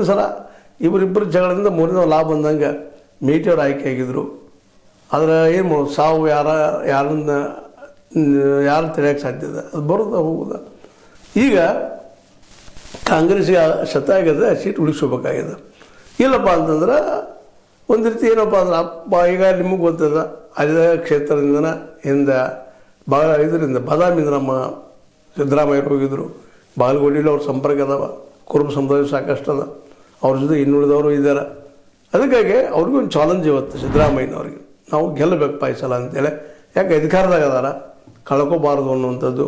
ಸಲ ಇವರಿಬ್ಬರು ಜಗಳದಿಂದ ಮೂರನೇ ಲಾಭ ಬಂದಂಗೆ ಮೇಟಿಯವ್ರು ಆಯ್ಕೆ ಆಗಿದ್ರು. ಆದರೆ ಏನು ಮಾಡೋದು, ಸಾವು ಯಾರು ತಿಳಿಯೋಕ್ಕೆ ಸಾಧ್ಯ ಇದೆ, ಅದು ಬರೋದ ಹೋಗುದ. ಈಗ ಕಾಂಗ್ರೆಸ್ಗೆ ಶತ ಆಗಿದೆ, ಸೀಟ್ ಉಳಿಸ್ಕೋಬೇಕಾಗಿದೆ. ಇಲ್ಲಪ್ಪ ಅಂತಂದ್ರೆ ಒಂದು ರೀತಿ ಏನಪ್ಪ ಅಂದ್ರೆ ಈಗ ನಿಮಗೆ ಗೊತ್ತದ, ಅದೇ ಕ್ಷೇತ್ರದಿಂದ ಇದರಿಂದ ಬಾದಾಮಿಯಿಂದ ನಮ್ಮ ಸಿದ್ದರಾಮಯ್ಯರು ಹೋಗಿದ್ರು. ಬಾಗಲಕೋಟೆಯಲ್ಲಿ ಅವ್ರ ಸಂಪರ್ಕ ಅದಾವ, ಕುರುಬ ಸಮುದಾಯ ಸಾಕಷ್ಟು ಅದ, ಅವ್ರ ಜೊತೆ ಇನ್ನುಳಿದವರು ಇದ್ದಾರೆ. ಅದಕ್ಕಾಗಿ ಅವ್ರಿಗೂ ಒಂದು ಚಾಲೆಂಜ್ ಇವತ್ತು ಸಿದ್ದರಾಮಯ್ಯನವ್ರಿಗೆ, ನಾವು ಗೆಲ್ಲಬೇಕು ಪಾಯಿಸಲ್ಲ ಅಂತೇಳಿ. ಯಾಕೆ ಅಧಿಕಾರದಾಗ ಅದಾರ, ಕಳ್ಕೋಬಾರ್ದು ಅನ್ನುವಂಥದ್ದು.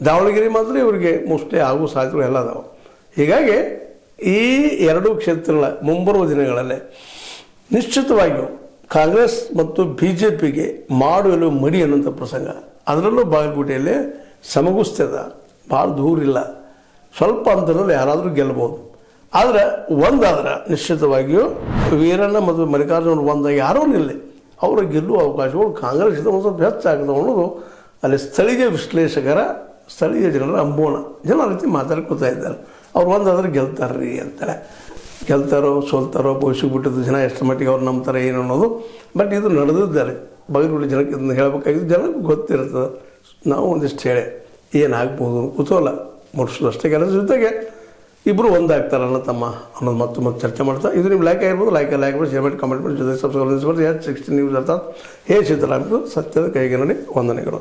ದಾವಣಗೆರೆ ಮಾತ್ರ ಇವರಿಗೆ ಮೋಸ್ಟ್ಲಿ ಆಗೋ ಸಾಧ್ಯತೆಗಳು ಎಲ್ಲ ಅದಾವೆ. ಹೀಗಾಗಿ ಈ ಎರಡೂ ಕ್ಷೇತ್ರಗಳ ಮುಂಬರುವ ದಿನಗಳಲ್ಲಿ ನಿಶ್ಚಿತವಾಗಿಯೂ ಕಾಂಗ್ರೆಸ್ ಮತ್ತು ಬಿ ಜೆ ಪಿಗೆ ಮಾಡುವಲು ಮಡಿ ಅನ್ನೋಂಥ ಪ್ರಸಂಗ, ಅದರಲ್ಲೂ ಬಾಗಲಕೋಟೆಯಲ್ಲಿ ಸಮಗುಸ್ತದ, ಭಾಳ ದೂರಿಲ್ಲ, ಸ್ವಲ್ಪ ಅಂತರದಲ್ಲಿ ಯಾರಾದರೂ ಗೆಲ್ಬೋದು. ಆದರೆ ಒಂದಾದ್ರೆ ನಿಶ್ಚಿತವಾಗಿಯೂ ವೀರಣ್ಣ ಮತ್ತು ಮಲ್ಲಿಕಾರ್ಜುನ ಒಂದಾಗ ಯಾರೂ ನಿಲ್ಲಿ, ಅವರ ಗೆಲ್ಲುವ ಅವಕಾಶಗಳು ಕಾಂಗ್ರೆಸ್ ಒಂದು ಸ್ವಲ್ಪ ಹೆಚ್ಚಾಗ್ತವೆ ಅನ್ನೋದು ಅಲ್ಲಿ ಸ್ಥಳೀಯ ವಿಶ್ಲೇಷಕರ, ಸ್ಥಳೀಯ ಜನರ ಅಂಬೋಣ. ಜನ ರೀತಿ ಮಾತಾಡ್ಕೊತಾ ಇದ್ದಾರೆ. ಅವ್ರು ಒಂದಾದ್ರೆ ಗೆಲ್ತಾರ್ರಿ ಅಂತಾರೆ. ಗೆಲ್ತಾರೋ ಸೋಲ್ತಾರೋ ಭವಿಷ್ಯಕ್ಕೆ ಬಿಟ್ಟಿದ್ದು ಜನ ಎಷ್ಟು ಮಟ್ಟಿಗೆ ಅವ್ರು ನಂಬ್ತಾರೆ ಏನು ಅನ್ನೋದು. ಬಟ್ ಇದು ನಡೆದಿದ್ದಾರೆ, ಬಾಗಲಕೋಟೆ ಜನಕ್ಕೆ ಇದನ್ನು ಹೇಳಬೇಕಾಗಿದ್ದು ಜನಕ್ಕೆ ಗೊತ್ತಿರ್ತದೆ. ನಾವು ಒಂದಿಷ್ಟು ಹೇಳಿ ಏನಾಗ್ಬೋದು ಕುತೂಹಲ ಮೂಡಿಸೋದಷ್ಟೇ. ಕೆಲಸ ಜೊತೆಗೆ ಇಬ್ಬರು ಒಂದಾಗ್ತಾರಲ್ಲ ತಮ್ಮ ಅನ್ನೋದು ಮತ್ತೆ ಚರ್ಚೆ ಮಾಡ್ತಾ, ಇದು ನೀವು ಲೈಕ್ ಆಗಿರ್ಬೋದು, ಲೈಕ್ ಮಾಡಿ, ಶೇರ್ ಮಾಡಿ, ಕಮೆಂಟ್ ಮಾಡಿ, ಜೊತೆ ಸಬ್ಸ್ಕ್ರೈಬ್ ಮಾಡಿ. H16 ನ್ಯೂಸ್ ಅರ್ಥಾತ್ ಹೇ ಸಿದ್ದರಾಮಯ್ಯ ಸತ್ಯದ ಕೈಗೆ ನೋಡಿ ವಂದನೆಗಳು.